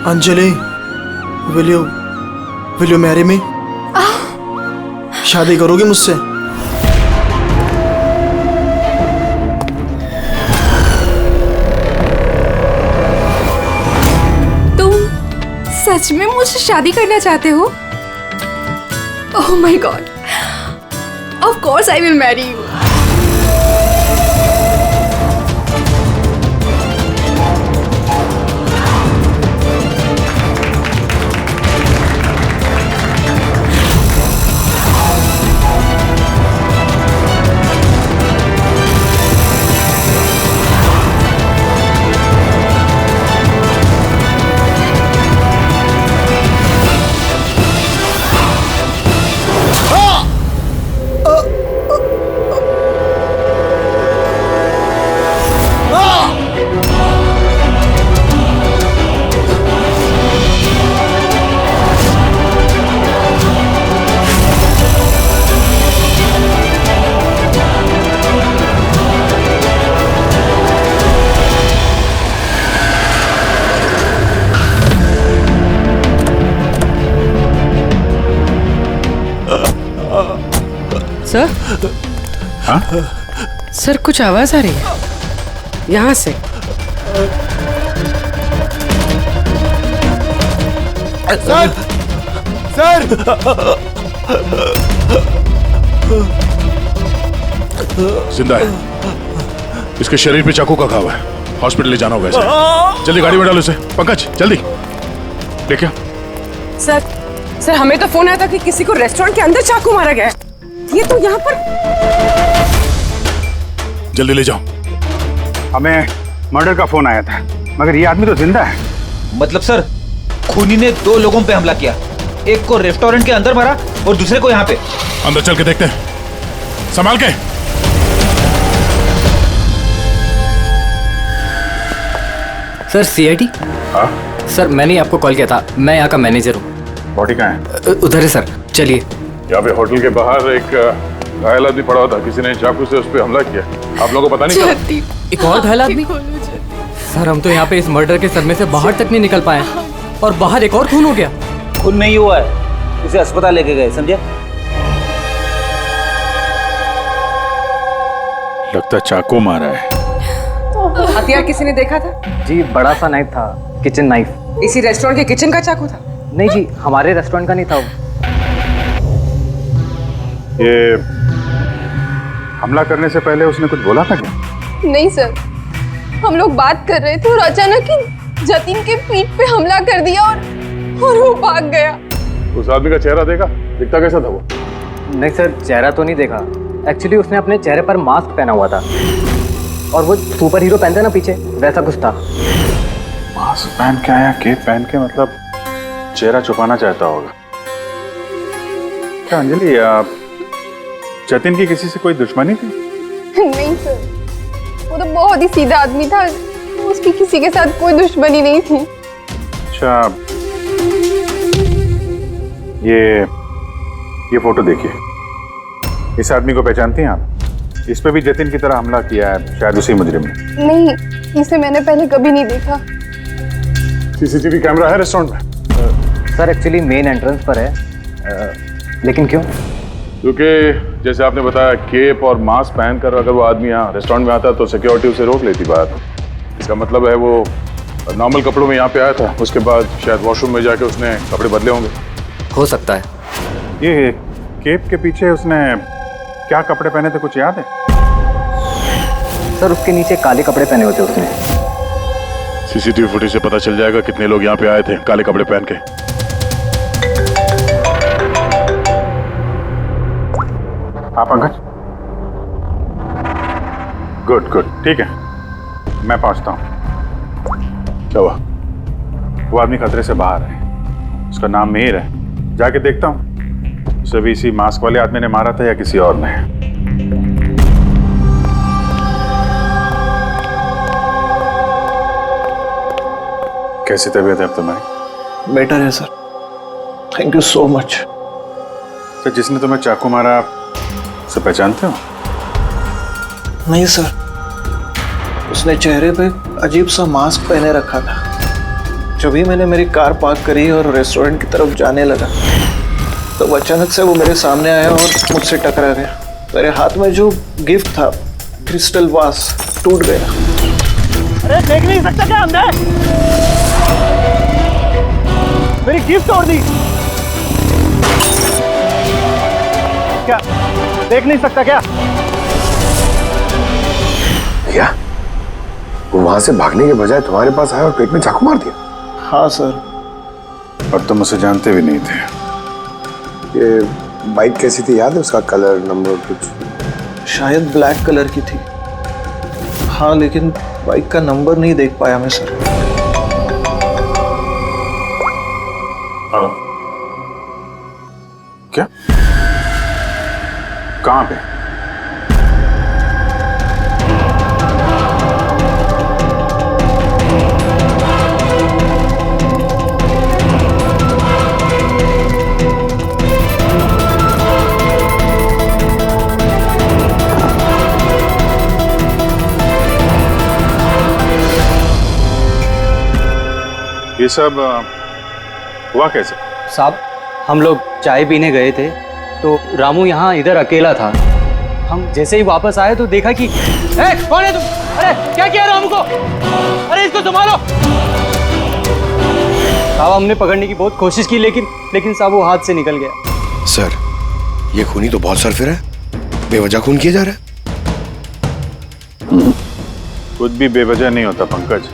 Anjali, will you marry me? शादी करोगी मुझसे? तुम सच में मुझसे शादी करना चाहते हो? Oh my God, of course I will marry you. Sir? हाँ? सर कुछ आवाज आ रही है यहाँ से। सर! सर! जिंदा है। इसके शरीर पे चाकू का घाव है। हॉस्पिटल ले जाना होगा इसे। जल्दी गाड़ी में डालो इसे। पंकज जल्दी लेके आओ। सर हमें तो फोन आया था कि किसी को रेस्टोरेंट के अंदर चाकू मारा गया है। ये तो यहाँ पर। जल्दी ले जाओ। हमें मर्डर का फोन आया था, मगर ये आदमी तो जिंदा है। मतलब सर, खूनी ने 2 लोगों पे हमला किया। एक को रेस्टोरेंट के अंदर मारा और दूसरे को यहाँ पे। अंदर चल के देखते हैं। संभाल के। Sir CID? हाँ? सर मैंने आपको कॉल किया था, मैं यहाँ का मैनेजर हूँ। बॉडी कहाँ है? उधर है सर, चलिए। यहाँ पे होटल के बाहर एक घायल आदमी पड़ा हुआ था। किसी ने चाकू से उस पर हमला किया। आप लोगों को पता नहीं चला? एक और घायल आदमी? सर हम तो यहाँ पे इस मर्डर के सदमे से बाहर तक नहीं निकल पाए और बाहर एक और खून हो गया। खून नहीं हुआ है, इसे अस्पताल लेके गए, समझे? लगता चाकू मारा है। हथियार किसी ने देखा था? जी बड़ा सा नाइफ था, किचन नाइफ। इसी रेस्टोरेंट के किचन का चाकू था? नहीं जी, हमारे रेस्टोरेंट का नहीं था वो। ये हमला करने से पहले उसने कुछ बोला था क्या? नहीं सर, हम लोग बात कर रहे थे और अचानक ही जतिन के पीठ पे हमला कर दिया और वो भाग गया। उस आदमी का चेहरा देखा? दिखता कैसा था वो? नहीं सर, चेहरा तो नहीं देखा। एक्चुअली उसने अपने चेहरे पर मास्क पहना हुआ था और वो सुपर हीरो पहनता है ना पीछे, वैसा कुछ था। मास्क पहन के आया, केप पहन के, मतलब चेहरा छुपाना चाहता होगा। क्या अंजलि, जतिन की किसी से कोई दुश्मनी थी? नहीं सर, वो तो बहुत ही सीधा आदमी था, उसकी किसी के साथ कोई दुश्मनी नहीं थी। अच्छा, ये फोटो देखिए। इस आदमी को पहचानती हैं आप? इस पे भी जतिन की तरह हमला किया है, शायद उसी मुजरिम ने। नहीं, इसे मैंने पहले कभी नहीं देखा। सीसीटीवी कैमरा है रेस्टोरेंट में? सर एक्चुअली मेन एंट्रेंस पर है, लेकिन क्यों? क्योंकि जैसे आपने बताया, केप और मास्क पहनकर अगर वो आदमी यहाँ रेस्टोरेंट में आता तो सिक्योरिटी उसे रोक लेती बाहर। इसका मतलब है वो नॉर्मल कपड़ों में यहाँ पे आया था, उसके बाद शायद वॉशरूम में जाके उसने कपड़े बदले होंगे। हो सकता है। ये केप के पीछे उसने क्या कपड़े पहने थे, कुछ याद है? सर उसके नीचे काले कपड़े पहने होते उसने। सीसीटीवी फुटेज से पता चल जाएगा कितने लोग यहाँ पे आए थे काले कपड़े पहन के। हाँ पंकज, गुड, ठीक है, मैं पहुंचता हूँ। क्या हुआ? वो आदमी खतरे से बाहर है, उसका नाम मीर है। जाके देखता हूँ उसे भी इसी मास्क वाले आदमी ने मारा था या किसी और ने। कैसी तबीयत है अब तुम्हारी? बेटर है sir, thank you so much. तो जिसने तुम्हें चाकू मारा, उसे पहचानते हो? नहीं सर, उसने चेहरे पे अजीब सा मास्क पहने रखा था। जब ही मैंने मेरी कार पार्क करी और रेस्टोरेंट की तरफ जाने लगा तो अचानक से वो मेरे सामने आया और मुझसे टकरा गया। मेरे हाथ में जो गिफ्ट था, क्रिस्टल वास, टूट गया। अरे देख नहीं सकता क्या अंदर? मेरी गिफ्ट तोड़ दी। क्या देख नहीं सकता क्या? क्या वो वहां से भागने के बजाय तुम्हारे पास आया और पेट में चाकू मार दिया? हाँ सर। और तुम उसे जानते भी नहीं थे? ये बाइक कैसी थी याद है? उसका कलर, नंबर कुछ? शायद ब्लैक कलर की थी। हाँ, लेकिन बाइक का नंबर नहीं देख पाया मैं सर। क्या? कहां पे? ये सब हुआ कैसे? साहब, हम लोग चाय पीने गए थे तो रामू यहाँ इधर अकेला था। हम जैसे ही वापस आए तो देखा कि कौन है तुम? अरे क्या किया रामू को? अरे इसको संभालो। साहब, हमने पकड़ने की बहुत कोशिश की लेकिन साहब वो हाथ से निकल गया। सर, ये खूनी तो बहुत सरफिरा है, बेवजह खून किया जा रहा है। कुछ भी बेवजह नहीं होता पंकज।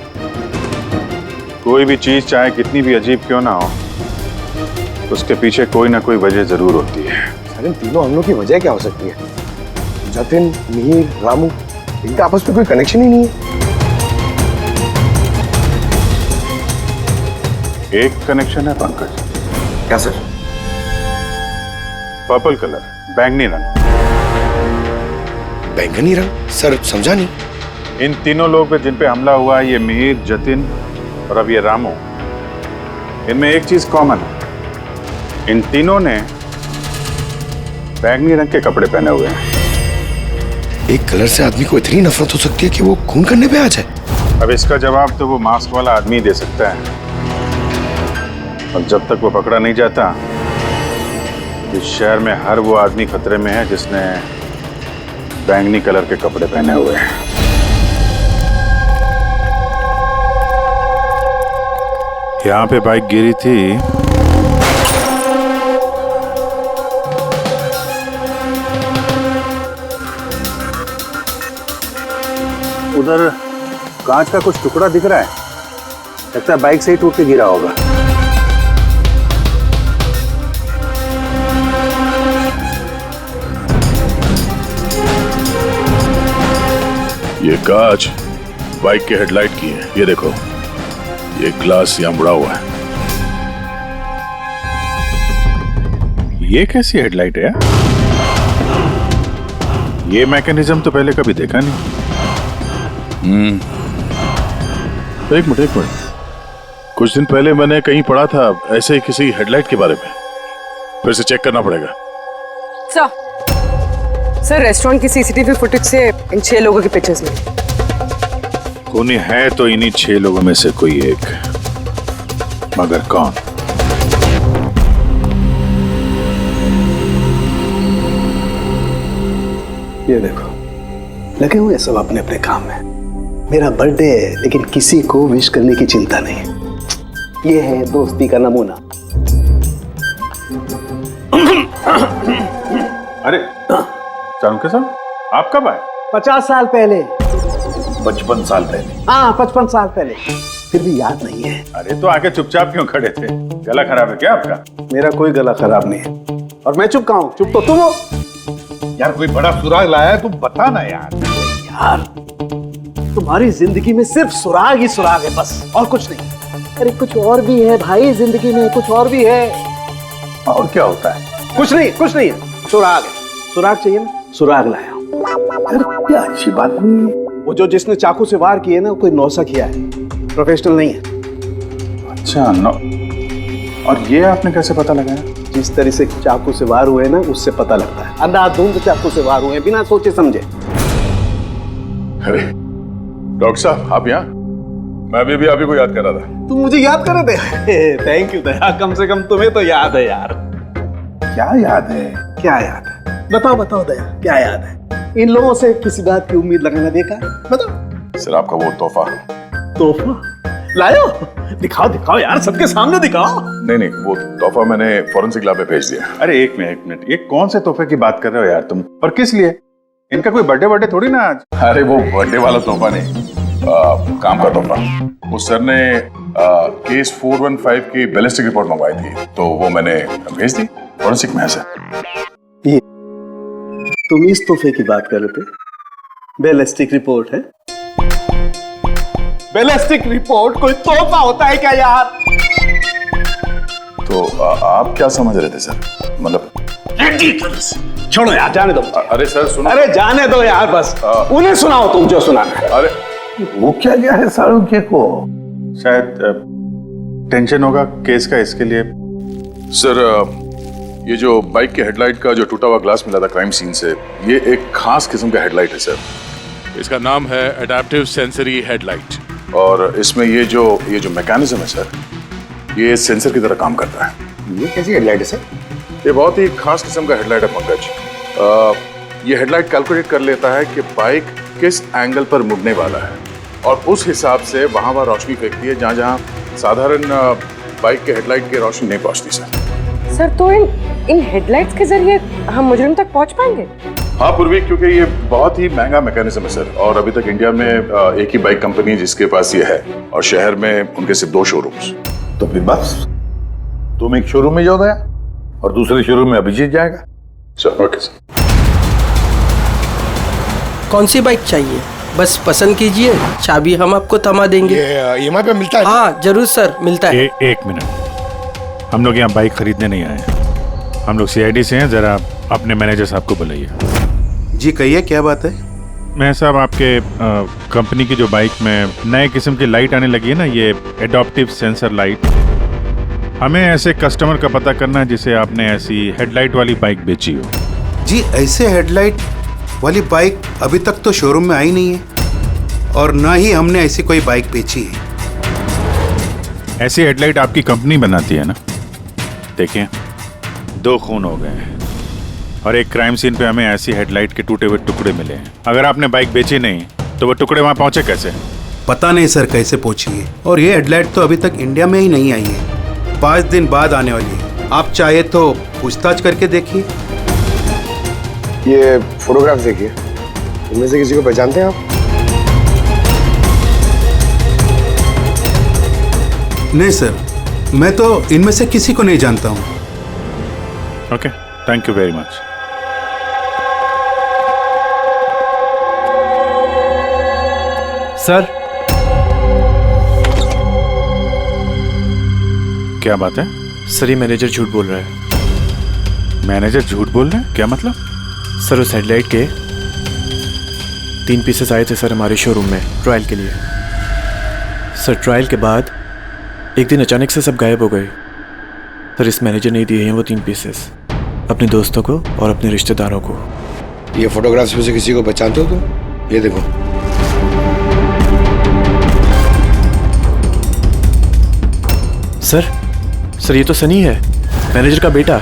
कोई भी चीज चाहे कितनी भी अजीब क्यों ना हो, उसके पीछे कोई ना कोई वजह जरूर होती है। सर, इन तीनों हमलों की वजह क्या हो सकती है? जतिन, मिहिर, रामू, इनका आपस में कोई कनेक्शन ही नहीं है। एक कनेक्शन है पंकज। क्या सर? पर्पल कलर, बैंगनी रंग। बैंगनी रंग? सर समझा नहीं। इन तीनों लोग पे जिन पे हमला हुआ है, ये मिहिर, जतिन और अब ये रामू, इनमें एक चीज कॉमन है। इन तीनों ने बैंगनी रंग के कपड़े पहने हुए हैं। एक कलर से आदमी को इतनी नफरत हो सकती है कि वो खून करने पे आ जाए? अब इसका जवाब तो वो मास्क वाला आदमी दे सकता है। और जब तक वो पकड़ा नहीं जाता, इस शहर में हर वो आदमी खतरे में है जिसने बैंगनी कलर के कपड़े पहने हुए हैं। यहाँ पे बाइक गिरी थी, उधर कांच का कुछ टुकड़ा दिख रहा है। लगता है बाइक से ही टूट के गिरा होगा। ये कांच बाइक के हेडलाइट की है। ये देखो, ये ग्लास यहाँ मुड़ा हुआ है। ये कैसी हेडलाइट है यार? ये मैकेनिज्म तो पहले कभी देखा नहीं। एक मिनट। कुछ दिन पहले मैंने कहीं पढ़ा था ऐसे ही किसी हेडलाइट के बारे में। फिर से चेक करना पड़ेगा। सर, रेस्टोरेंट की सीसीटीवी फुटेज से इन 6 लोगों की पिक्चर्स में। खूनी है तो इन्हीं 6 लोगों में से कोई एक, मगर कौन? ये देखो, लगे हुए सब अपने अपने काम में। मेरा बर्थडे है लेकिन किसी को विश करने की चिंता नहीं। ये है दोस्ती का नमूना। अरे चाणक्य साहब, आप कब आए? 50 साल पहले। 55 साल पहले? हाँ, 55 साल पहले। फिर भी याद नहीं है। अरे तो आके चुपचाप क्यों खड़े थे? गला खराब है क्या आपका? मेरा कोई गला खराब नहीं है। और मैं चुप कहाँ हूँ? चुप तो तुम हो। यार कोई बड़ा सुराग लाया है, तुम बता ना यार। यार, तुम्हारी जिंदगी में सिर्फ सुराग ही सुराग है, बस और कुछ नहीं। अरे कुछ और भी है भाई, जिंदगी में कुछ और भी है। और क्या होता है? कुछ नहीं है। सुराग है। सुराग चाहिए ना? सुराग लाया हूं। यार क्या अच्छी बात नहीं है। वो जो जिसने चाकू से वार किए ना, कोई नौसा किया है, प्रोफेशनल नहीं है। अच्छा, नो। और ये आपने कैसे पता लगाया? जिस तरह से चाकू से वार हुए ना, उससे पता लगता है। अंधाधुंध चाकू से वार हुए, बिना सोचे समझे। अरे डॉक्टर साहब, आप यहाँ? मैं अभी आप ही को याद कर रहा था। तुम मुझे याद कर रहे थे? थैंक यू दया, कम से कम तुम्हें तो याद है यार। क्या याद है? क्या याद है? बताओ बताओ दया, क्या याद है? इन लोगों से किसी बात की उम्मीद लगाना बेकार है, बताओ। सर आपका वो तोहफा। तोहफा लायो? दिखाओ दिखाओ यार, सबके सामने दिखाओ। नहीं, वो तोहफा मैंने फॉरेंसिक लैब में भेज दिया। अरे एक मिनट, ये कौन से तोहफे की बात कर रहे हो यार तुम, और किस लिए? इनका कोई बर्थडे थोड़ी ना आज। अरे वो बर्थडे वाला तोहफा नहीं, काम का तोहफा। उस सर ने केस 415 की बैलिस्टिक रिपोर्ट मंगवाई थी, तो वो मैंने भेज दी। फॉरेंसिक में है सर। ये तुम इस तोहफे की बात कर रहे थे? बैलिस्टिक रिपोर्ट है? बैलिस्टिक रिपोर्ट कोई तोहफा होता है क्या यार? तो आप क्या समझ रहे थे सर? मतलब छोड़ो यार, जाने दो। अरे सर सुनो। अरे जाने दो यार, बस उन्हें सुनाओ तुम जो सुनाना है। अरे वो क्या गया है सारुके को? शायद टेंशन होगा केस का, इसके लिए। सर ये जो बाइक के हेडलाइट का जो टूटा हुआ ग्लास मिला था क्राइम सीन से, ये एक खास किस्म का हेडलाइट है सर। इसका नाम है एडेप्टिव सेंसरी हेडलाइट, और इसमें ये जो मैकेनिज्म है सर, ये सेंसर की तरह काम करता है। ये कैसी हेडलाइट है सर? ये बहुत ही खास किस्म का हेडलाइट है पंकज। ये हेडलाइट कैलकुलेट कर लेता है कि बाइक किस एंगल पर मुड़ने वाला है, और उस हिसाब से वहां रोशनी फेंकती है जहां साधारण बाइक के हेडलाइट की रोशनी नहीं पहुंचती सर। तो इन हेडलाइट्स के जरिए हम मुजरिम तक पहुंच पाएंगे? हाँ पूर्वी, क्योंकि ये बहुत ही महंगा मैकेनिज्म है सर, और अभी तक इंडिया में एक ही बाइक कंपनी है जिसके पास ये है, और शहर में उनके सिर्फ 2 शोरूम्स। तो फिर बस तुम एक शोरूम में जाओ दया, और दूसरे शोरूम में अभिजीत जाएगा। Sir okay sir. कौन सी बाइक चाहिए? बस पसंद कीजिए, चाबी हम आपको थमा देंगे। EMI पे मिलता है? हाँ जरूर सर, मिलता है। एक मिनट, हम लोग यहाँ बाइक खरीदने नहीं आए, हम लोग CID से हैं। जरा अपने मैनेजर साहब को बुलाइए। जी कहिए, क्या बात है? मैं साहब आपके कंपनी की जो बाइक में नए किस्म की लाइट आने लगी है ना, ये एडॉप्टिव सेंसर लाइट, हमें ऐसे कस्टमर का पता करना है जिसे आपने ऐसी हेडलाइट वाली बाइक बेची हो। जी ऐसे हेडलाइट वाली बाइक अभी तक तो शोरूम में आई नहीं है, और ना ही हमने ऐसी कोई बाइक बेची है। ऐसी हेडलाइट आपकी कंपनी बनाती है ना? देखिए 2 खून हो गए हैं, और एक क्राइम सीन पे हमें ऐसी हेडलाइट के टूटे हुए टुकड़े मिले हैं। अगर आपने बाइक बेची नहीं तो वो टुकड़े वहां पहुंचे कैसे? पता नहीं सर कैसे पहुंची है, और ये हेडलाइट तो अभी तक इंडिया में ही नहीं आई है, 5 दिन बाद आने वाली है। आप चाहे तो पूछताछ करके देखिए। ये फोटोग्राफ देखिए, इनमें से किसी को पहचानते हैं आप? नहीं सर, मैं तो इनमें से किसी को नहीं जानता हूँ। Okay, thank you very much. Sir क्या बात है? सर ये मैनेजर झूठ बोल रहा है। मैनेजर झूठ बोल रहे हैं? क्या मतलब? सर उस हेडलाइट के 3 पीसेस आए थे सर हमारे शोरूम में ट्रायल के लिए। सर ट्रायल के बाद एक दिन अचानक से सब गायब हो गए। सर इस मैनेजर ने दिए हैं वो 3 पीसेस अपने दोस्तों को और अपने रिश्तेदारों को। ये फोटोग्राफ्स में से किसी को पहचानते हो तुम? ये देखो। सर ये तो सनी है, मैनेजर का बेटा।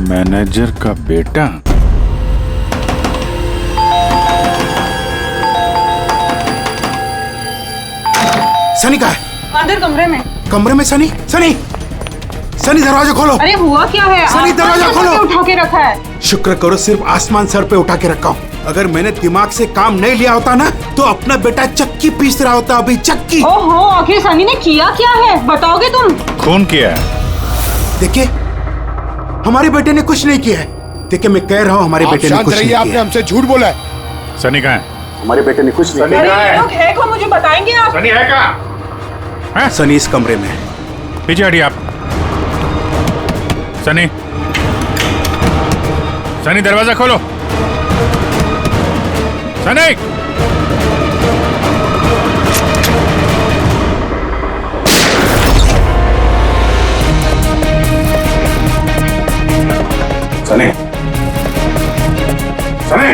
मैनेजर का बेटा? सनी कहाँ है? अंदर कमरे में। कमरे में सनी? सनी दरवाजा खोलो। अरे हुआ क्या है? सनी दरवाजा खोलो। उठा के रखा है। शुक्र करो सिर्फ आसमान सर पे उठा के रखा हूँ। अगर मैंने दिमाग से काम नहीं लिया होता ना, तो अपना बेटा चक्की पीस रहा होता अभी, चक्की। ओहो, आखिर सनी ने किया क्या है, बताओगे तुम? खून किया है। देखिए हमारे बेटे ने कुछ नहीं किया है। देखिए मैं कह रहा हूँ हमारे बेटे ने कुछ नहीं किया। आपने हमसे झूठ बोला है। सनी कहाँ है? हमारे बेटे ने कुछ नहीं किया। अरे लोग है कौन, मुझे बताएंगे आप? सनी है कहाँ? सनी इस कमरे में है। पीछे हटिए आप। सनी दरवाजा खोलो। सनी सनी सनी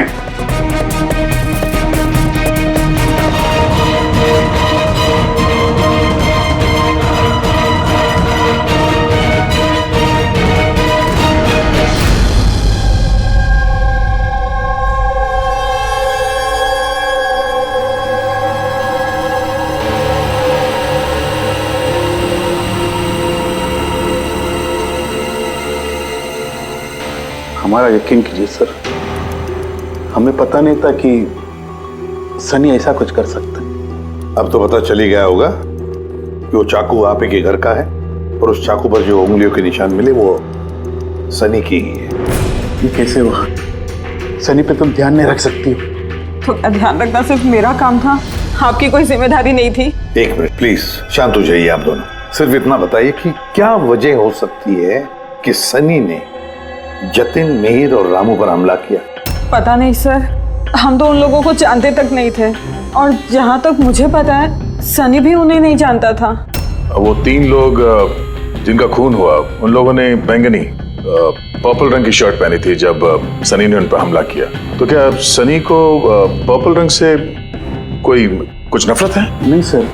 हमारा यकीन कीजिए सर, हमें पता नहीं था कि सनी ऐसा कुछ कर सकता है। अब तो पता चल ही गया होगा कि वो चाकू आप ही के घर का है और उस चाकू पर जो उंगलियों के निशान मिले वो सनी की ही है। ये कैसे हुआ? सनी पे तुम ध्यान नहीं रख सकती हो? तो ध्यान रखना सिर्फ मेरा काम था, आपकी कोई जिम्मेदारी नहीं थी। एक मिनट प्लीज, शांत हो जाइए आप दोनों। सिर्फ इतना बताइए कि क्या वजह हो सकती है कि सनी ने जतिन, मिहिर और रामू पर हमला किया? पता नहीं सर, हम तो उन लोगों को जानते तक नहीं थे, और जहाँ तक मुझे पता है सनी भी उन्हें नहीं जानता था। वो 3 लोग जिनका खून हुआ, उन लोगों ने बैंगनी पर्पल रंग की शर्ट पहनी थी जब सनी ने उन पर हमला किया। तो क्या सनी को पर्पल रंग से कोई कुछ नफरत है? नहीं सर,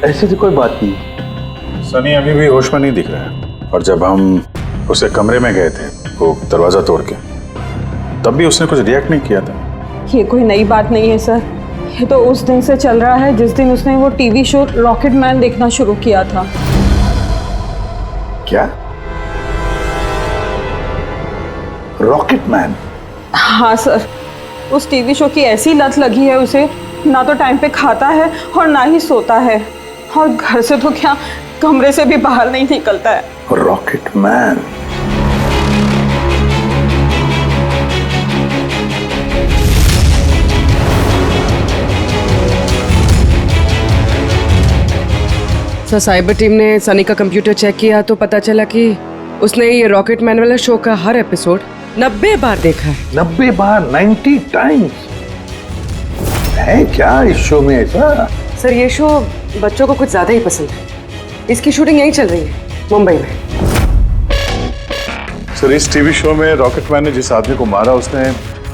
ऐसी तो कोई बात नहीं। सनी अभी भी होश में नहीं दिख रहा है, और जब हम उसे कमरे में गए थे वो दरवाजा तोड़ के, तब भी उसने कुछ रिएक्ट नहीं किया था। ये कोई नई बात नहीं है सर, ये तो उस दिन से चल रहा है जिस दिन उसने वो टीवी शो रॉकेट मैन देखना शुरू किया था। क्या? Rocket man? हाँ सर, उस टीवी शो की ऐसी लत लगी है उसे, ना तो टाइम पे खाता है और ना ही सोता है, और घर से तो क्या कमरे से भी बाहर नहीं निकलता है। Rocket man? Sir, cyber team ने सनी का कंप्यूटर चेक किया तो पता चला कि उसने ये रॉकेट मैन वाला शो का हर एपिसोड 90 बार देखा है। 90 बार? 90 टाइम्स? है क्या इस शो में ऐसा? सर, ये शो बच्चों को कुछ ज्यादा ही पसंद है। इसकी शूटिंग यहीं चल रही है, मुंबई में। सर, इस टीवी शो में रॉकेट मैन ने जिस आदमी को मारा उसने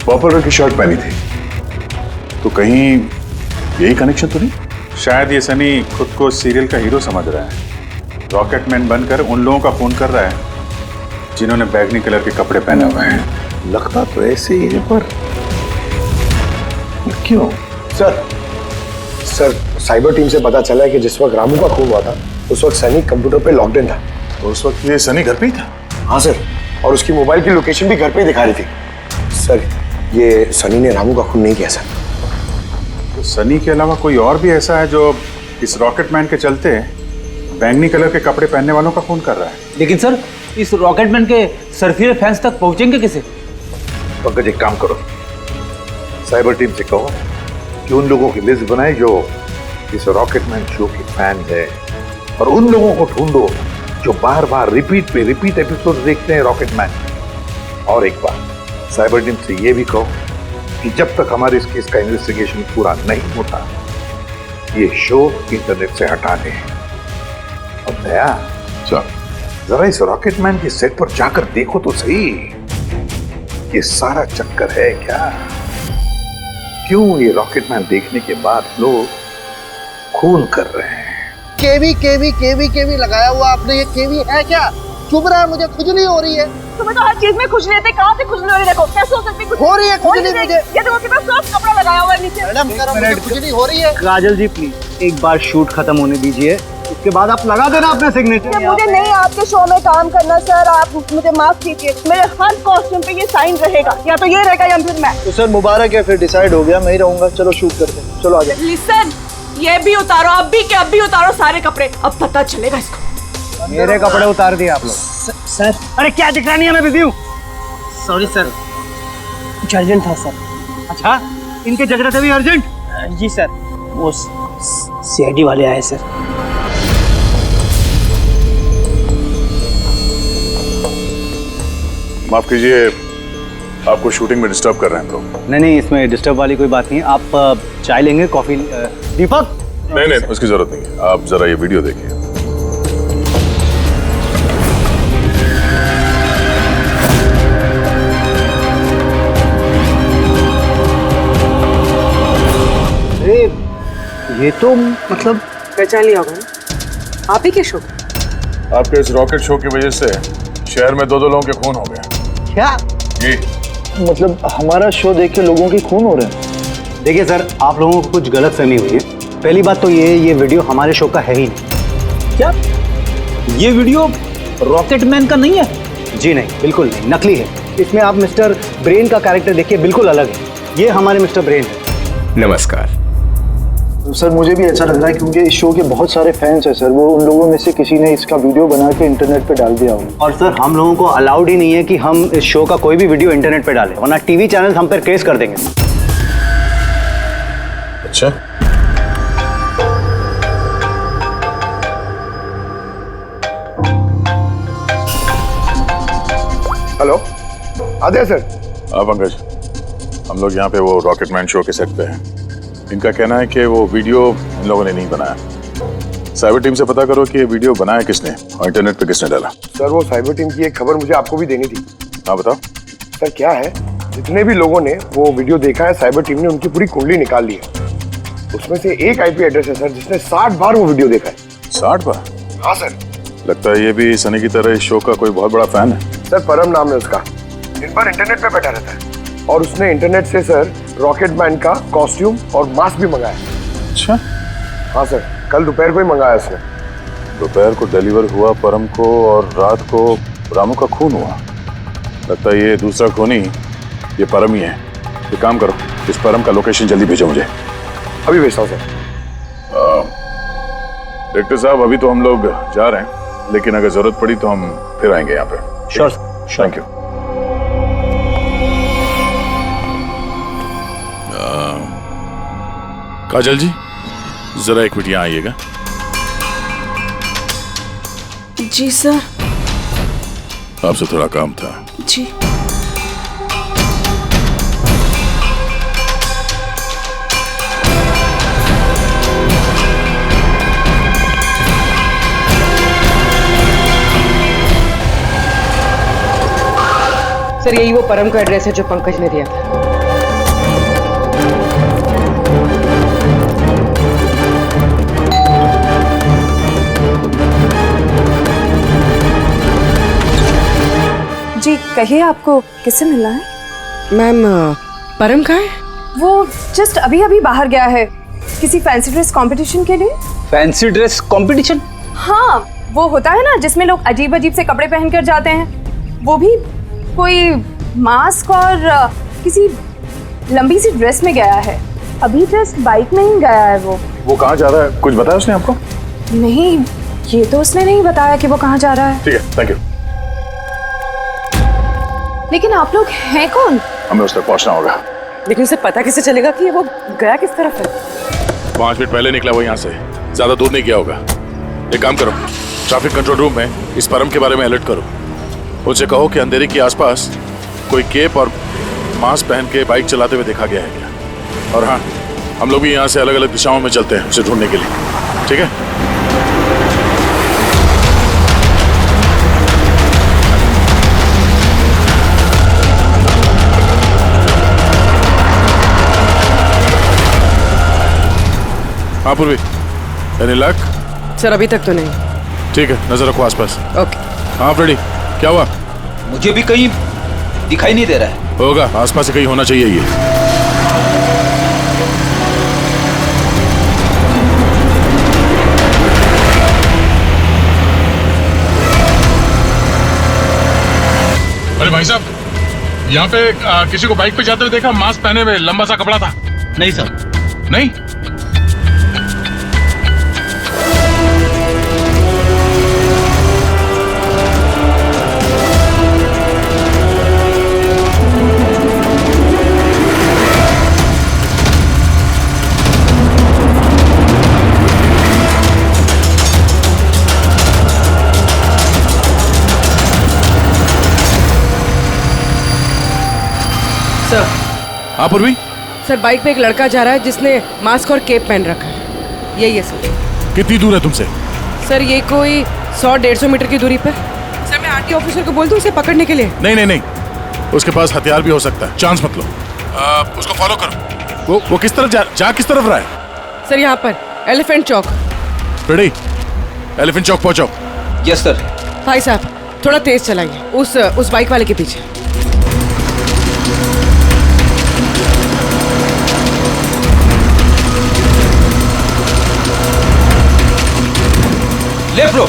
पर्पल रंग की शर्ट पहनी थी, तो कहीं यही कनेक्शन तो नहीं? शायद ये सनी खुद को सीरियल का हीरो समझ रहा है, रॉकेट मैन बनकर उन लोगों का खून कर रहा है जिन्होंने बैगनी कलर के कपड़े पहने हुए हैं। लगता तो ऐसे ही है, पर क्यों? सर साइबर टीम से पता चला है कि जिस वक्त रामू का खून हुआ था उस वक्त सनी कंप्यूटर पे लॉक्ड इन था। तो उस वक्त ये सनी घर पे ही था? हाँ सर, और उसकी मोबाइल की लोकेशन भी घर पे ही दिखा रही थी। सर, ये सनी ने रामू का खून नहीं किया सर। तो सनी के अलावा कोई और भी ऐसा है जो इस रॉकेट मैन के चलते बैंगनी कलर के कपड़े पहनने वालों का खून कर रहा है? लेकिन सर, इस रॉकेटमैन के सरफिरे फैंस तक पहुंचेंगे कैसे? पंकज, एक काम करो, साइबर टीम से कहो कि उन लोगों की लिस्ट बनाए जो इस रॉकेटमैन शो के फैन है, और उन लोगों को ढूंढो जो बार बार रिपीट एपिसोड देखते हैं रॉकेटमैन। और एक बार साइबर टीम से ये भी कहो कि जब तक हमारे इस केस का इन्वेस्टिगेशन पूरा नहीं होता, ये शो इंटरनेट से हटा दें। और दया, जरा इस रॉकेटमैन के सेट पर जाकर देखो तो सही, ये सारा चक्कर है क्या? क्यों ये रॉकेटमैन देखने के बाद लोग खून कर रहे हैं? केवी लगाया हुआ आपने, ये केवी है क्या? चुभ रहा है, मुझे खुजली हो रही है। तुम्हें तो हर चीज में खुजली रहती है, कहाँ से खुजली हो रही है? देखो कैसे हो सकती है? हो रही है खुजली मुझे। ये देखो कितना सॉफ्ट कपड़ा लगाया हुआ है नीचे। मैडम, मुझे खुजली हो रही है। काजल जी प्लीज एक बार शूट खत्म होने दीजिए, उसके बाद आप लगा देना अपना सिग्नेचर। मुझे नहीं आपके शो में काम करना सर, आप मुझे माफ कीजिए। मेरे हर कॉस्ट्यूम पे ये साइन रहेगा, या तो ये रहेगा या फिर मैं। तो सर मुबारक है, फिर डिसाइड हो गया, मैं ही रहूंगा। चलो शूट करते हैं, चलो आ जाओ। लिसन, ये भी उतारो, अब भी उतारो सारे कपड़े, अब पता चलेगा इसको। मेरे कपड़े उतार दिए आप लोग। सर, अरे क्या दिख रहा नहीं है, मैं बिजी हूँ। सॉरी सर, कुछ अर्जेंट था सर। अच्छा, इनके झगड़े थे भी अर्जेंट? जी सर, वो सीआईडी वाले आए सर। माफ कीजिए, आपको शूटिंग में डिस्टर्ब कर रहे हैं तो? नहीं, इसमें डिस्टर्ब वाली कोई बात नहीं है। आप चाय लेंगे, कॉफी? दीपक? नहीं, उसकी जरूरत नहीं है। आप जरा ये वीडियो देखिए। ये तो मतलब पहचान लिया होगा ना, आप ही के शो? आपके इस रॉकेट शो की वजह से शहर में 2 लोगों के खून हो गए। क्या? जी। मतलब हमारा शो देख के लोगों के खून हो रहे हैं? देखिए सर, आप लोगों को कुछ गलतफहमी हुई है। पहली बात तो ये वीडियो हमारे शो का है ही नहीं। क्या ये वीडियो रॉकेटमैन का नहीं है? जी नहीं, बिल्कुल नहीं, नकली है। इसमें आप मिस्टर ब्रेन का कैरेक्टर देखिए, बिल्कुल अलग है। ये हमारे मिस्टर ब्रेन है। नमस्कार सर, मुझे भी ऐसा लग रहा है क्योंकि इस शो के बहुत सारे फैंस हैं सर। वो उन लोगों में से किसी ने इसका वीडियो बना के इंटरनेट पे डाल दिया होगा। और सर, हम लोगों को अलाउड ही नहीं है कि हम इस शो का कोई भी वीडियो इंटरनेट पे डालें, वरना टीवी चैनल हम पर केस कर देंगे। अच्छा, हेलो, आदित्य सर। हाँ पंकज, हम लोग यहाँ पे वो रॉकेटमैन शो के सेट पे हैं। इनका कहना है कि वो वीडियो इन लोगों ने नहीं बनाया। साइबर टीम से पता करो कि ये वीडियो बनाया किसने और इंटरनेट पे किसने डाला। सर, वो साइबर टीम की एक खबर मुझे आपको भी देनी थी। हाँ बताओ। सर क्या है, जितने भी लोगों ने वो वीडियो देखा है, साइबर टीम ने उनकी पूरी कुंडली निकाल ली है। उसमें से एक आईपी एड्रेस है सर जिसने 60 बार वो वीडियो देखा है। 60 बार? हाँ सर। लगता है ये भी सनी की तरह इस शो का कोई बहुत बड़ा फैन है। सर, परम नाम है उसका। दिन भर इंटरनेट पे बैठा रहता है और उसने इंटरनेट से सर रॉकेटमैन का कॉस्ट्यूम और मास्क भी मंगाया। अच्छा। हाँ सर, कल दोपहर को ही मंगाया उसने। दोपहर को डिलीवर हुआ परम को और रात को रामू का खून हुआ। लगता है ये दूसरा खूनी ये परम ही है। एक काम करो, इस परम का लोकेशन जल्दी भेजो मुझे। अभी भेजता हूँ सर। डायरेक्टर साहब, अभी तो हम लोग जा रहे हैं, लेकिन अगर जरूरत पड़ी तो हम फिर आएंगे यहाँ पे। Sure, thank you. Kajal ji, जरा एक मिनट यहाँ आइएगा। जी सर। आपसे थोड़ा काम था। जी। सर, यही वो परम का एड्रेस है जो पंकज ने दिया था। जी कहिए, आपको किससे मिलना है? मैम, परम कहाँ है? वो जस्ट अभी अभी बाहर गया है किसी फैंसी ड्रेस कंपटीशन के लिए। Fancy dress competition? हाँ, वो होता है ना जिसमें लोग अजीब अजीब से कपड़े पहनकर जाते हैं। वो भी कोई मास्क और किसी लंबी सी ड्रेस में गया है। अभी जस्ट बाइक में ही गया है वो कहाँ जा रहा है, कुछ बताया उसने आपको? नहीं, ये तो उसने नहीं बताया कि वो कहाँ जा रहा है। ठीक है, थैंक यू। लेकिन आप लोग हैं कौन? हमें उस तक पहुंचना होगा। लेकिन उसे पता कैसे चलेगा कि वो गया किस तरफ है? 5 मिनट पहले निकला वो यहाँ से, ज्यादा दूर नहीं गया होगा। एक काम करो, ट्रैफिक कंट्रोल रूम में इस परम के बारे में अलर्ट करो। उनसे कहो कि अंधेरे के आसपास कोई केप और मास्क पहन के बाइक चलाते हुए देखा गया है क्या। और हाँ, हम लोग भी यहाँ से अलग अलग दिशाओं में चलते हैं उसे ढूंढने के लिए। ठीक है? हाँ पूर्वी, एनी लक? सर, अभी तक तो नहीं। ठीक है, नजर रखो आसपास। ओके। हाँ फ्रेडी, क्या हुआ? मुझे भी कहीं दिखाई नहीं दे रहा है। होगा, आसपास से कहीं होना चाहिए ये। अरे भाई साहब, यहाँ पे किसी को बाइक पे जाते हुए देखा, मास्क पहने हुए, लंबा सा कपड़ा था। नहीं सर। नहीं? सर। हाँ पूर्वी? सर, बाइक पे एक लड़का जा रहा है जिसने मास्क और केप पहन रखा है। यही है सर। कितनी दूर है तुमसे? सर, ये कोई 100-150 मीटर की दूरी पर। सर, मैं आरटी ऑफिसर को बोल दूं इसे पकड़ने के लिए? नहीं नहीं नहीं, उसके पास हथियार भी हो सकता है, चांस मत लो। उसको फॉलो करो। वो किस तरफ जा किस तरफ रहा है? सर, यहाँ पर एलिफेंट चौक। रेडी, एलिफेंट चौक पहुंचो। Yes sir. भाई साहब, थोड़ा तेज चलाइए, उस बाइक वाले के पीछे। लेफ्ट लो।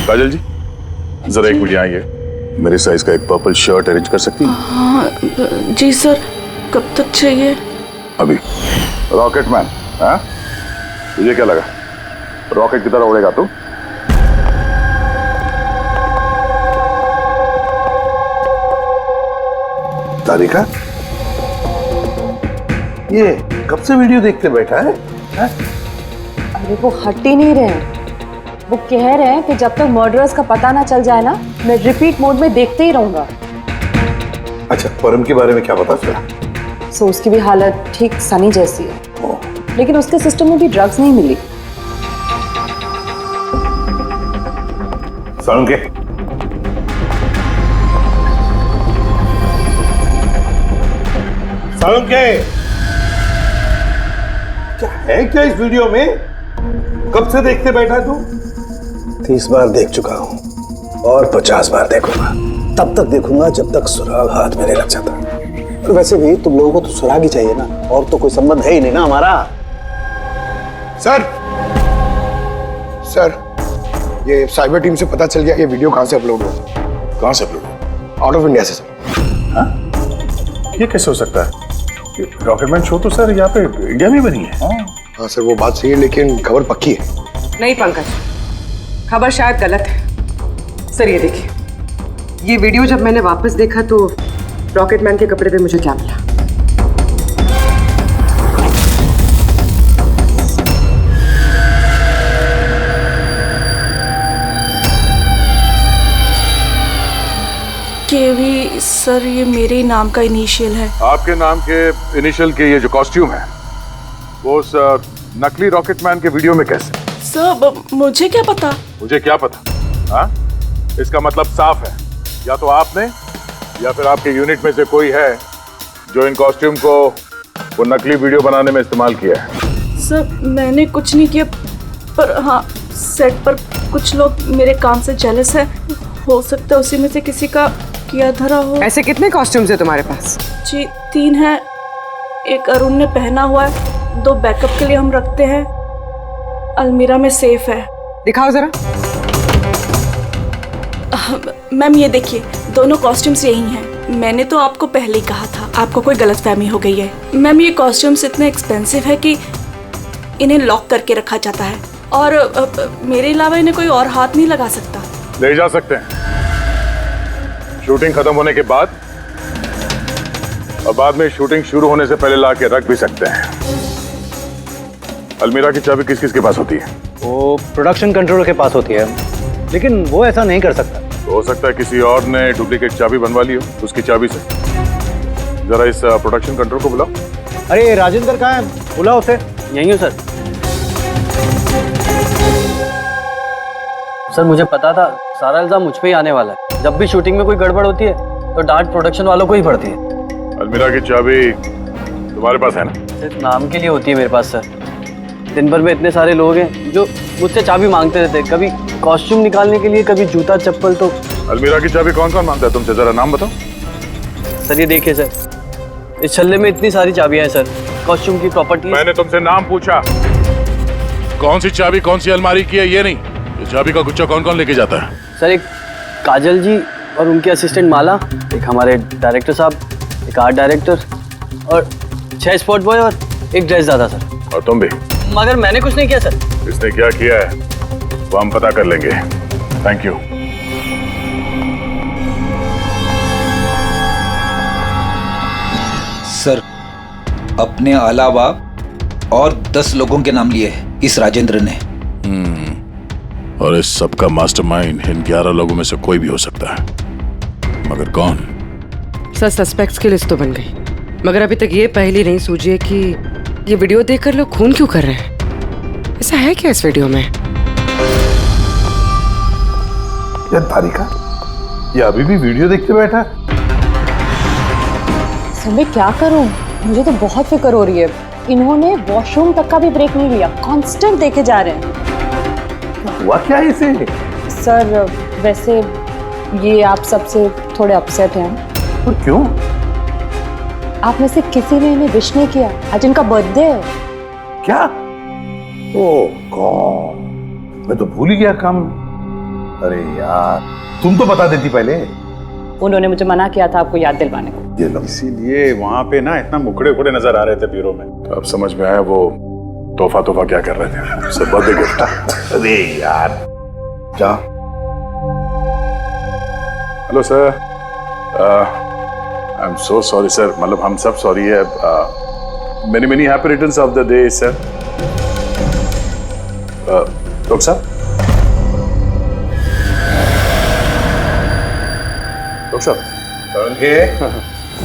काजल जी, जरा एक मिनट आइए। मेरे साइज का एक पर्पल शर्ट अरेंज कर सकती हैं? हाँ जी सर, कब तक चाहिए? अभी। रॉकेटमैन, हाँ? तुझे क्या लगा रॉकेट की तरह उड़ेगा तू? तारिका, ये कब से वीडियो देखते बैठा है? अरे वो हट ही नहीं रहे हैं। वो कह रहे हैं कि जब तक मर्डरर्स का पता ना चल जाए ना, मैं रिपीट मोड में देखते ही रहूंगा। अच्छा, परम के बारे में क्या पता चला? सो उसकी भी हालत ठीक सनी जैसी है, लेकिन उसके सिस्टम में भी ड्रग्स नहीं मिली। सालुंके, सालुंके, क्या है क्या इस वीडियो में? कब से देखते बैठा तू? 30 बार देख चुका हूं और 50 बार देखूंगा। तब तक देखूंगा जब तक सुराग हाथ में नहीं लग जाता। और वैसे भी तुम लोगों को तो सुराग ही चाहिए ना, और तो कोई संबंध है ही नहीं ना हमारा। सर, ये साइबर टीम से पता चल गया ये वीडियो कहां से अपलोड हुआ। कहां से अपलोड? आउट ऑफ इंडिया से सर। हाँ? ये कैसे हो सकता है? रॉकेटमैन शो तो सर यहाँ पे इंडिया में बनी है। हाँ सर, वो बात सही है, लेकिन खबर पक्की है। नहीं पंकज, खबर शायद गलत है। सर ये देखिए, ये वीडियो जब मैंने वापस देखा तो रॉकेटमैन के कपड़े पे मुझे क्या मिला? केवी सर, ये मेरे नाम का इनिशियल है। आपके नाम के इनिशियल के ये जो कॉस्ट्यूम है वो उस नकली रॉकेटमैन के वीडियो में कैसे? सर मुझे क्या पता? मुझे क्या पता? हाँ? इसका मतलब साफ है, या तो आपने या फिर आपके यूनिट में से कोई है जो इन कॉस्ट्यूम को वो नकली वीडियो बनाने में इस्तेमाल किया है। सर मैंने कुछ नहीं किया, पर हाँ सेट पर कुछ लोग मेरे काम से जेलस है। हो सकता है उसी में से किसी का किया धरा हो। ऐसे कितने कॉस्ट्यूम्स है तुम्हारे पास? जी 3 है। एक अरुण ने पहना हुआ है, 2 बैकअप के लिए हम रखते हैं। अलमीरा में सेफ है। दिखाओ जरा। मैम ये देखिए, दोनों कॉस्ट्यूम्स यही हैं। मैंने तो आपको पहले ही कहा था, आपको कोई गलतफहमी हो गई है। मैम ये कॉस्ट्यूम्स इतने एक्सपेंसिव है कि इन्हें लॉक करके रखा जाता है, और मेरे अलावा इन्हें कोई और हाथ नहीं लगा सकता। ले जा सकते हैं शूटिंग खत्म होने के बाद, और बाद में शूटिंग शुरू होने से पहले ला के रख भी सकते हैं। अलमीरा की चाबी किस किस के पास होती है? वो प्रोडक्शन कंट्रोलर के पास होती है, लेकिन वो ऐसा नहीं कर सकता। तो हो सकता है किसी और ने डुप्लीकेट चाबी बनवा ली हो उसकी चाबी से। जरा इस प्रोडक्शन कंट्रोल को बुलाओ। अरे राजेंद्र कहाँ है? बुलाओ उसे। यही हूँ सर। सर मुझे पता था सारा इल्जाम मुझ पे ही आने वाला है। जब भी शूटिंग में कोई गड़बड़ होती है तो डांट प्रोडक्शन वालों को ही पड़ती है। अलमीरा की चाबी तुम्हारे पास है ना? सिर्फ नाम के लिए होती है मेरे पास सर। दिन भर में इतने सारे लोग हैं जो मुझसे चाबी मांगते रहते हैं, कभी कॉस्ट्यूम निकालने के लिए, कभी जूता चप्पल। तो अलमीरा की चाबी कौन कौन मांगता है तुमसे? जरा नाम बताओ। सर ये देखिए सर, इस छल्ले में इतनी सारी चाबियां हैं सर, कॉस्ट्यूम की, प्रॉपर्टी। मैंने तुमसे नाम पूछा, कौन सी चाबी कौन सी अलमारी की है, ये नहीं। ये चाबी का गुच्छा कौन कौन लेके जाता है? सर एक काजल जी और उनके असिस्टेंट माला, एक हमारे डायरेक्टर साहब, एक आर्ट डायरेक्टर, और 6 स्पॉट बॉय और एक ड्रेस दादा सर। और तुम भी? मगर मैंने कुछ नहीं किया सर। इसने क्या किया है वो हम पता कर लेंगे। Thank you. सर अपने अलावा और 10 लोगों के नाम लिए हैं इस राजेंद्र ने। और इस सब का मास्टरमाइंड इन 11 लोगों में से कोई भी हो सकता है, मगर कौन? सर सस्पेक्ट्स की लिस्ट तो बन गई, मगर अभी तक ये पहली नहीं सूझी है कि ये वीडियो देखकर लोग खून क्यों कर रहे हैं। ऐसा है क्या इस वीडियो में? यार तारिका, ये अभी भी वीडियो देखते बैठा है। सर मैं क्या करूं, मुझे तो बहुत फिक्र हो रही है। इन्होंने वॉशरूम तक का भी ब्रेक नहीं लिया, कांस्टेंट देखे जा रहे हैं। हुआ क्या है इसे? सर वैसे ये आप सबसे थोड़े अपसेट हैं। और क्यों? आप में से किसी ने इन्हें विश नहीं किया, आज इनका बर्थडे है। क्या? ओह गॉड, मैं तो भूल ही गया काम। अरे यार, तुम तो बता देती पहले। उन्होंने मुझे मना किया था आपको याद दिलवाने को। ये लो। इसीलिए वहां पे ना इतना मुखड़े उखड़े नजर आ रहे थे ब्यूरो में। अब समझ में आया वो तोहफा क्या कर रहे थे। सब बर्थडे गिफ्ट। अरे यार क्या? Hello sir, I am so sorry sir, मतलब हम सब सॉरी है। Many happy returns of the day sir. Doctor साहब, डॉक्टर साहब,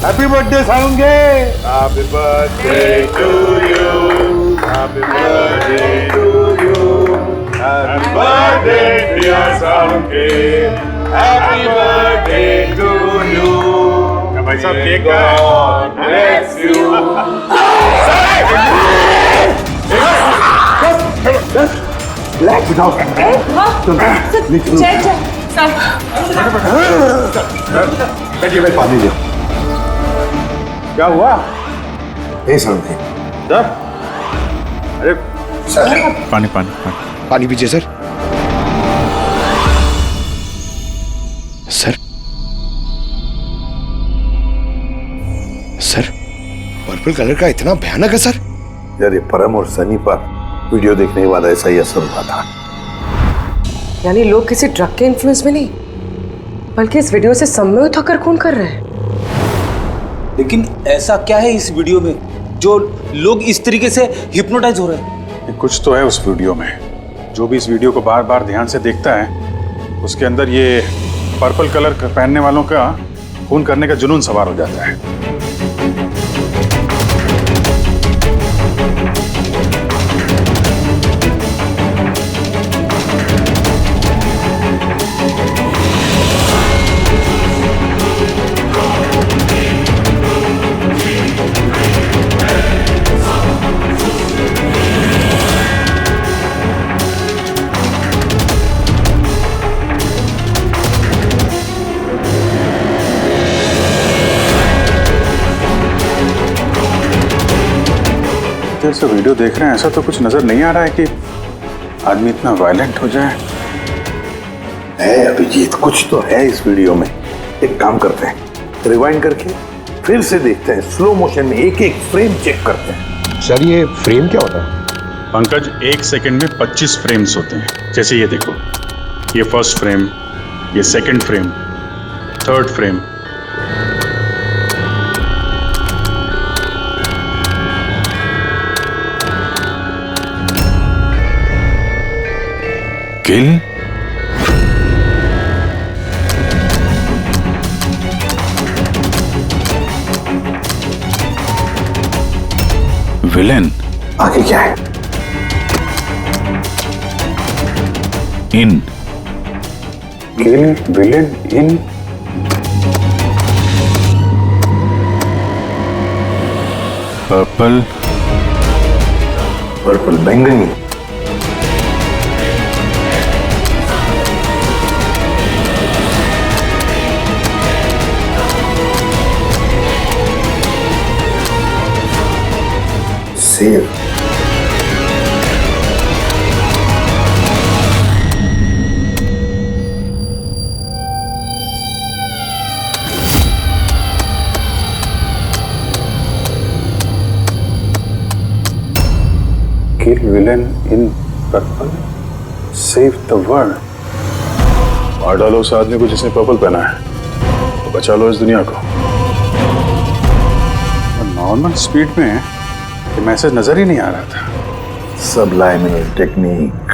happy birthday Sarunge. Happy birthday to you, happy birthday to you, happy birthday dear Sarunge, happy birthday to you. भाई साहब cake God bless you. बैठिए, मैं पानी लिया। क्या हुआ? हे सारुंगे। सर, अरे सर, पानी पानी पानी पीजिए sir. Sir, sir, purple colour का इतना भयानक है सर? यार ये परम और सनी पर वीडियो देखने के बाद ऐसा ही असर हुआ था। यानी लोग किसी ड्रग के इन्फ्लुएंस में नहीं, बल्कि इस वीडियो से सम्मोहित होकर खून कर रहे हैं। लेकिन ऐसा क्या है इस वीडियो में जो लोग इस तरीके से हिप्नोटाइज हो रहे हैं? कुछ तो है उस वीडियो में। जो भी इस वीडियो को बार बार ध्यान से देखता है, उसके अंदर ये पर्पल कलर पहनने वालों का खून करने का जुनून सवार हो जाता है। देर से वीडियो देख रहे हैं, ऐसा तो कुछ नजर नहीं आ रहा है कि आदमी इतना वायलेंट हो जाए। है अभिजीत, कुछ तो है इस वीडियो में। एक काम करते हैं, रिवाइंड करके फिर से देखते हैं, स्लो मोशन में एक एक फ्रेम चेक करते हैं। सर ये फ्रेम क्या होता है? पंकज, 1 सेकंड में 25 फ्रेम्स होते हैं। जैसे ये देखो, ये फर्स्ट फ्रेम, ये सेकंड फ्रेम, थर्ड फ्रेम। किल, विलेन, आगे क्या है? इन, किल, विलेन, इन, पर्पल, पर्पल बैंगनी, save, kill villain in purple, save the world। मार डालो उस आदमी को जिसने पर्पल पहना है, तो बचा लो इस दुनिया को। नॉर्मल स्पीड में ये मैसेज नजर ही नहीं आ रहा था। सबलाइमिनल टेक्निक,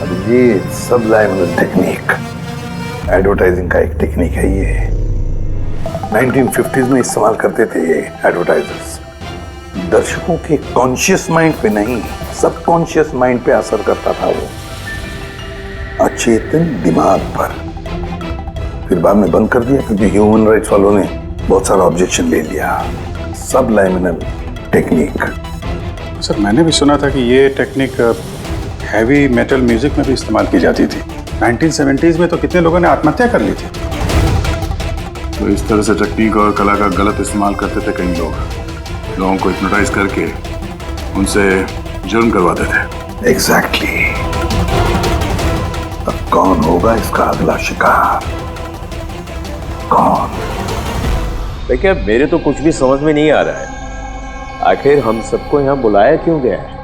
अब ये सबलाइमिनल टेक्निक एडवर्टाइजिंग का एक टेक्निक है। ये 1950s में इस्तेमाल करते थे ये एडवर्टाइजर्स। दर्शकों के कॉन्शियस माइंड पे नहीं, सबकॉन्शियस माइंड पे असर करता था वो, अचेतन दिमाग पर। फिर बाद में बंद कर दिया क्योंकि ह्यूमन राइट्स वालों ने बहुत सारा ऑब्जेक्शन ले लिया। सबलाइमिनल टेक्निक। सर, मैंने भी सुना था कि ये टेक्निक हैवी मेटल म्यूजिक में भी इस्तेमाल की जाती थी। 1970s में तो कितने लोगों ने आत्महत्या कर ली थी। तो इस तरह से टेक्निक और कला का गलत इस्तेमाल करते थे कई लोग, लोगों को हिप्नोटाइज करके उनसे जुर्म करवाते थे। एग्जैक्टली। अब कौन होगा इसका अगला शिकार? कौन? देखिए मेरे तो कुछ भी समझ में नहीं आ रहा है, आखिर हम सबको यहाँ बुलाया क्यों गया है?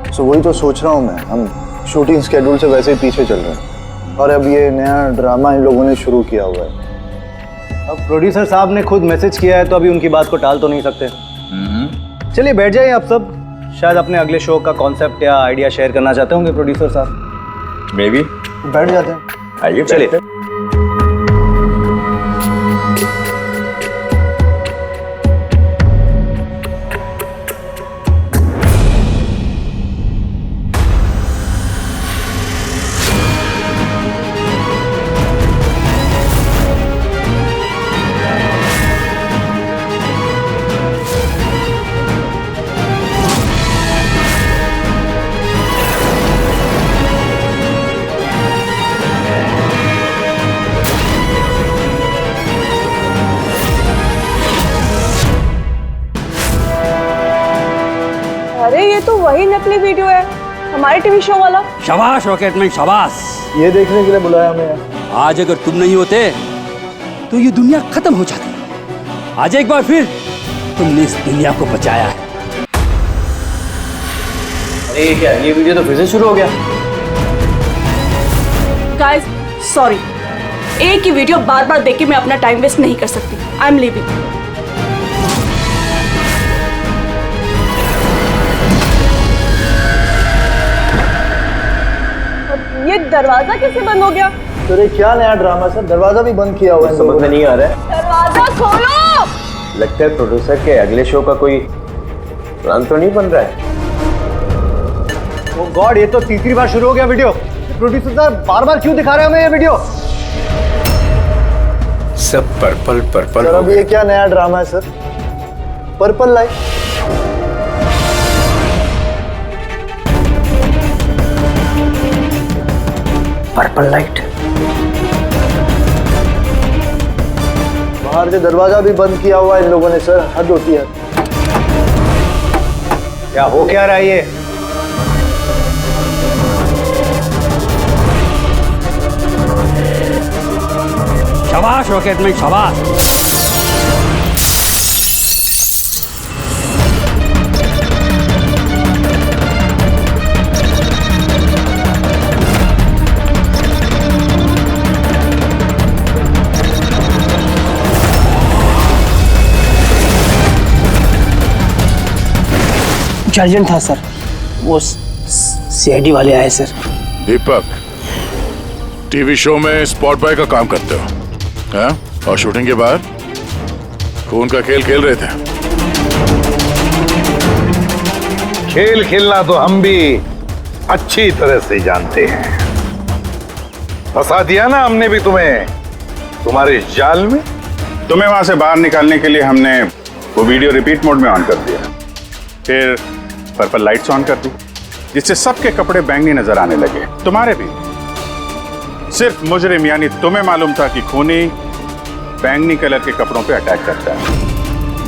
तो वही तो सोच रहा हूँ मैं। हम शूटिंग स्केड्यूल से वैसे ही पीछे चल रहे हैं और अब ये नया ड्रामा इन लोगों ने शुरू किया हुआ है। अब प्रोड्यूसर साहब ने खुद मैसेज किया है तो अभी उनकी बात को टाल तो नहीं सकते। चलिए बैठ जाइए आप सब, शायद अपने अगले शो का कॉन्सेप्ट या आइडिया शेयर करना चाहते होंगे प्रोड्यूसर साहब। मे बी बैठ जाते हैं। आइए चलिए। अरे ये तो वही नकली वीडियो है, हमारे टीवी शो वाला। शाबाश रॉकेटमैन शाबाश। ये देखने के लिए बुलाया हमें। आज अगर तुम नहीं होते तो ये दुनिया खत्म हो जाती। आज एक बार फिर तुमने इस दुनिया को बचाया है। अरे ये क्या, ये वीडियो तो फिर से शुरू हो गया। गाइस सॉरी, एक ही वीडियो बार बार देख के मैं अपना टाइम वेस्ट नहीं कर सकती। I am leaving. ये दरवाजा कैसे बंद हो गया? तो ये क्या नया ड्रामा सर, दरवाजा भी बंद किया हुआ है। समझ में नहीं आ रहा है। दरवाजा खोलो। लगता है प्रोड्यूसर के अगले शो का कोई प्लान तो नहीं बन रहा है। ओ गॉड, ये तो तीसरी बार शुरू हो गया वीडियो। प्रोड्यूसर साहब बार बार क्यों दिखा रहे हैं हमें ये वीडियो? सब पर्पल पर्पल सर अब ये क्या नया ड्रामा है sir? Purple light. Purple light. बाहर से दरवाजा भी बंद किया हुआ है इन लोगों ने सर, हद होती है। क्या हो क्या रहा है ये? शाबाश रॉकेटमैन शाबाश। अर्जेंट था सर, वो सीआईडी वाले आए सर। दीपक, टीवी शो में स्पॉट बॉय का काम करते हो, हैं? और शूटिंग के बाद खून का खेल खेल रहे थे। खेल खेलना तो हम भी अच्छी तरह से जानते हैं। फंसा दिया ना हमने भी तुम्हें तुम्हारे जाल में। तुम्हें वहां से बाहर निकालने के लिए हमने वो वीडियो रिपीट मोड में ऑन कर दिया, फिर पर्पल लाइट्स ऑन कर दी, जिससे सबके कपड़े बैंगनी नजर आने लगे, तुम्हारे भी। सिर्फ मुजरिम यानी तुम्हें मालूम था कि खूनी बैंगनी कलर के कपड़ों पे अटैक करता है।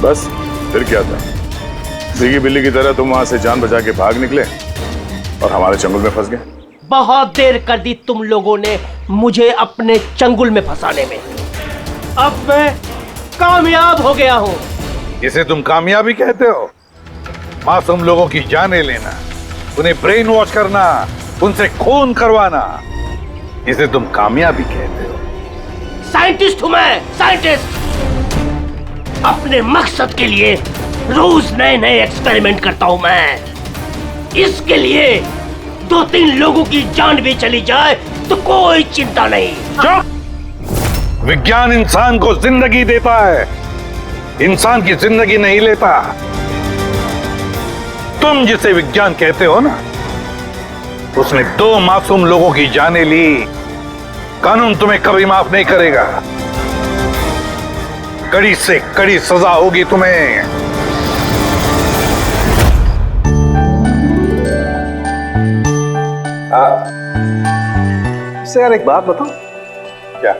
बस फिर क्या था, सीगी बिल्ली की तरह तुम वहां से जान बचा के भाग निकले और हमारे चंगुल में फंस गए। बहुत देर कर दी तुम लोगों ने मुझे अपने चंगुल में फंसाने में। अब मैं कामयाब हो गया हूँ। इसे तुम कामयाबी कहते हो? मासूम लोगों की जानें लेना, उन्हें ब्रेन वॉश करना, उनसे खून करवाना, इसे तुम कामयाबी कहते हो? साइंटिस्ट हूं मैं, साइंटिस्ट। अपने मकसद के लिए रोज नए नए एक्सपेरिमेंट करता हूं मैं। इसके लिए 2-3 लोगों की जान भी चली जाए तो कोई चिंता नहीं। चुप! विज्ञान इंसान को जिंदगी देता है, इंसान की जिंदगी नहीं लेता। तुम जिसे विज्ञान कहते हो ना, उसने 2 मासूम लोगों की जानें ली। कानून तुम्हें कभी माफ नहीं करेगा। कड़ी से कड़ी सजा होगी तुम्हें। इससे यार एक बात बताओ, क्या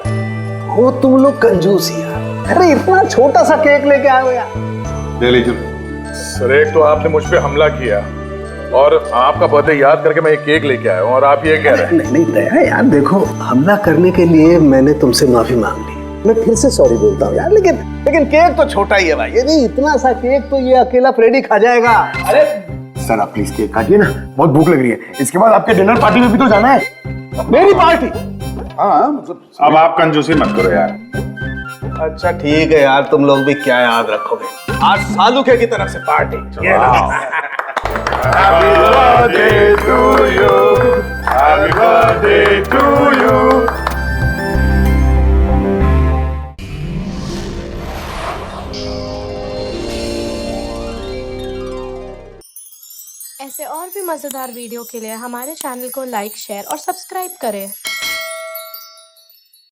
हो तुम लोग कंजूस यार। अरे इतना छोटा सा केक लेके आए हो यार। ले लीजिए सर। एक तो आपने मुझ पे हमला किया और आपका बर्थडे याद करके मैं एक केक लेके आया हूँ और आप ये कह रहे हैं। नहीं नहीं दया यार, देखो हमला करने के लिए मैंने तुमसे माफी मांग ली, मैं फिर से सॉरी बोलता हूँ यार, लेकिन केक तो छोटा ही है भाई। ये नहीं, इतना सा केक तो ये अकेला फ्रेडी खा जाएगा। अरे सर आप प्लीज केक काटिए ना, बहुत भूख लग रही है। इसके बाद आपके डिनर पार्टी में भी तो जाना है। मेरी पार्टी? हाँ मतलब अब आप कंजूसी मत करो यार। अच्छा ठीक है यार, तुम लोग भी क्या याद रखोगे, आज सालुके की तरफ से party. Happy birthday to you. Happy birthday to you. ऐसे और भी मज़ेदार वीडियो के लिए हमारे चैनल को लाइक, शेयर और सब्सक्राइब करें।